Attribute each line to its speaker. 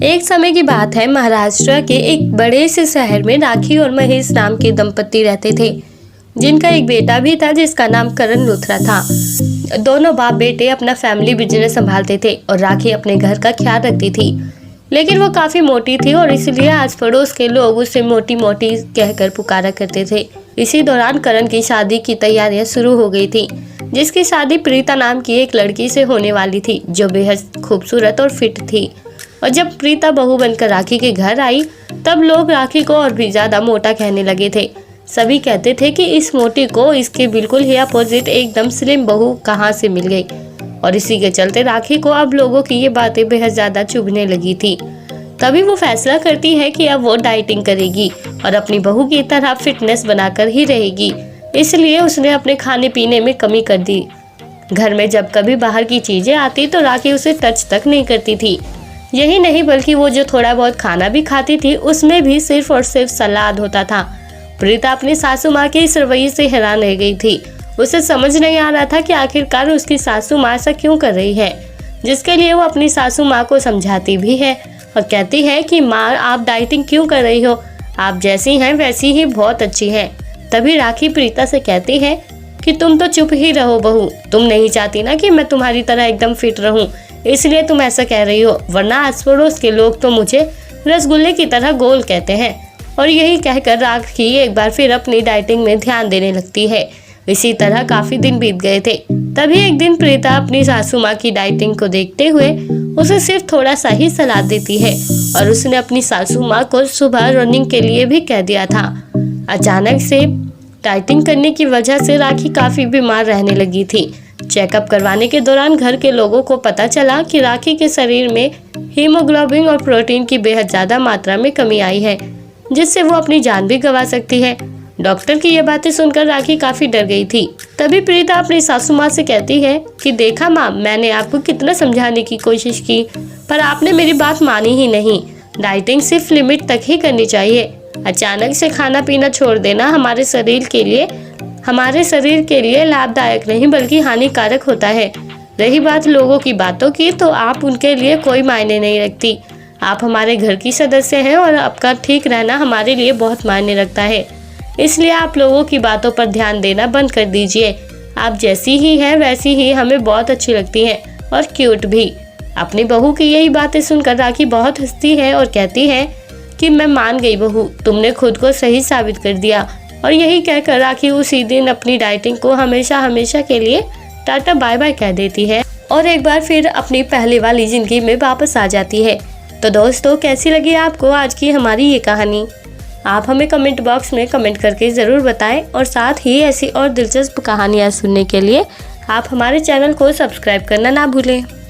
Speaker 1: एक समय की बात है, महाराष्ट्र के एक बड़े से शहर में राखी और महेश नाम के दंपति रहते थे, जिनका एक बेटा भी था जिसका नाम करण लूथरा था। दोनों बाप बेटे अपना फैमिली बिजनेस संभालते थे और राखी अपने घर का ख्याल रखती थी, लेकिन वो काफी मोटी थी और इसलिए आस पड़ोस के लोग उसे मोटी मोटी कहकर पुकारा करते थे। इसी दौरान करण की शादी की तैयारियां शुरू हो गई थी, जिसकी शादी प्रीता नाम की एक लड़की से होने वाली थी, जो बेहद खूबसूरत और फिट थी। और जब प्रीता बहू बनकर राखी के घर आई, तब लोग राखी को और भी ज्यादा मोटा कहने लगे थे। सभी कहते थे कि इस मोटी को इसके बिल्कुल ही अपोजिट एकदम स्लिम बहू कहाँ से मिल गई। और इसी के चलते राखी को अब लोगों की ये बातें बेहद ज्यादा चुभने लगी थी। तभी वो फैसला करती है कि अब वो डाइटिंग करेगी और अपनी बहू की तरह फिटनेस बनाकर ही रहेगी। इसलिए उसने अपने खाने पीने में कमी कर दी। घर में जब कभी बाहर की चीजें आती तो राखी उसे टच तक नहीं करती थी। यही नहीं बल्कि वो जो थोड़ा बहुत खाना भी खाती थी उसमें भी सिर्फ और सिर्फ सलाद होता था। प्रीता अपनी सासू माँ के इस रवैये से हैरान रह गई थी। उसे समझ नहीं आ रहा था कि आखिरकार उसकी सासू माँ ऐसा क्यों कर रही है, जिसके लिए वो अपनी सासू माँ को समझाती भी है और कहती है कि माँ आप डाइटिंग क्यों कर रही हो, आप जैसी हैं वैसी ही बहुत अच्छी हैं। तभी राखी प्रीता से कहती है कि तुम तो चुप ही रहो बहू, तुम नहीं चाहती ना कि मैं तुम्हारी तरह एकदम फिट रहूं, इसलिए तुम ऐसा कह रही हो, वरना आस पड़ोस के लोग तो मुझे रसगुल्ले की तरह गोल कहते हैं। और यही कहकर राखी एक बार फिर अपनी डाइटिंग में ध्यान देने लगती है। इसी तरह काफी दिन बीत गए थे। तभी एक दिन प्रीता अपनी सासू माँ की डाइटिंग को देखते हुए उसे सिर्फ थोड़ा सा ही सलाद देती है और उसने अपनी सासू माँ को सुबह रनिंग के लिए भी कह दिया था। अचानक से डाइटिंग करने की वजह से राखी काफी बीमार रहने लगी थी। चेकअप करवाने के दौरान घर के लोगों को पता चला कि राखी के शरीर में हीमोग्लोबिन और प्रोटीन की बेहद ज्यादा मात्रा में कमी आई है, जिससे वो अपनी जान भी गंवा सकती है। डॉक्टर की ये बातें सुनकर राखी काफी डर गई थी। तभी प्रीता अपनी सासू माँ से कहती है कि देखा माँ, मैंने आपको कितना समझाने की कोशिश की, पर आपने मेरी बात मानी ही नहीं। डाइटिंग सिर्फ लिमिट तक ही करनी चाहिए। अचानक से खाना पीना छोड़ देना हमारे शरीर के लिए लाभदायक नहीं बल्कि हानिकारक होता है। रही बात लोगों की बातों की, तो आप उनके लिए कोई मायने नहीं रखती। आप हमारे घर की सदस्य हैं और आपका ठीक रहना हमारे लिए बहुत मायने रखता है। इसलिए आप लोगों की बातों पर ध्यान देना बंद कर दीजिए। आप जैसी ही हैं वैसी ही हमें बहुत अच्छी लगती हैं और क्यूट भी। अपनी बहू की यही बातें सुनकर राखी बहुत हंसती है और कहती है कि मैं मान गई बहू, तुमने खुद को सही साबित कर दिया। और यही कहकर राखी उसी दिन अपनी डाइटिंग को हमेशा हमेशा के लिए टाटा बाय बाय कह देती है और एक बार फिर अपनी पहले वाली जिंदगी में वापस आ जाती है। तो दोस्तों, कैसी लगी आपको आज की हमारी ये कहानी? आप हमें कमेंट बॉक्स में कमेंट करके ज़रूर बताएं और साथ ही ऐसी और दिलचस्प कहानियाँ सुनने के लिए आप हमारे चैनल को सब्सक्राइब करना ना भूलें।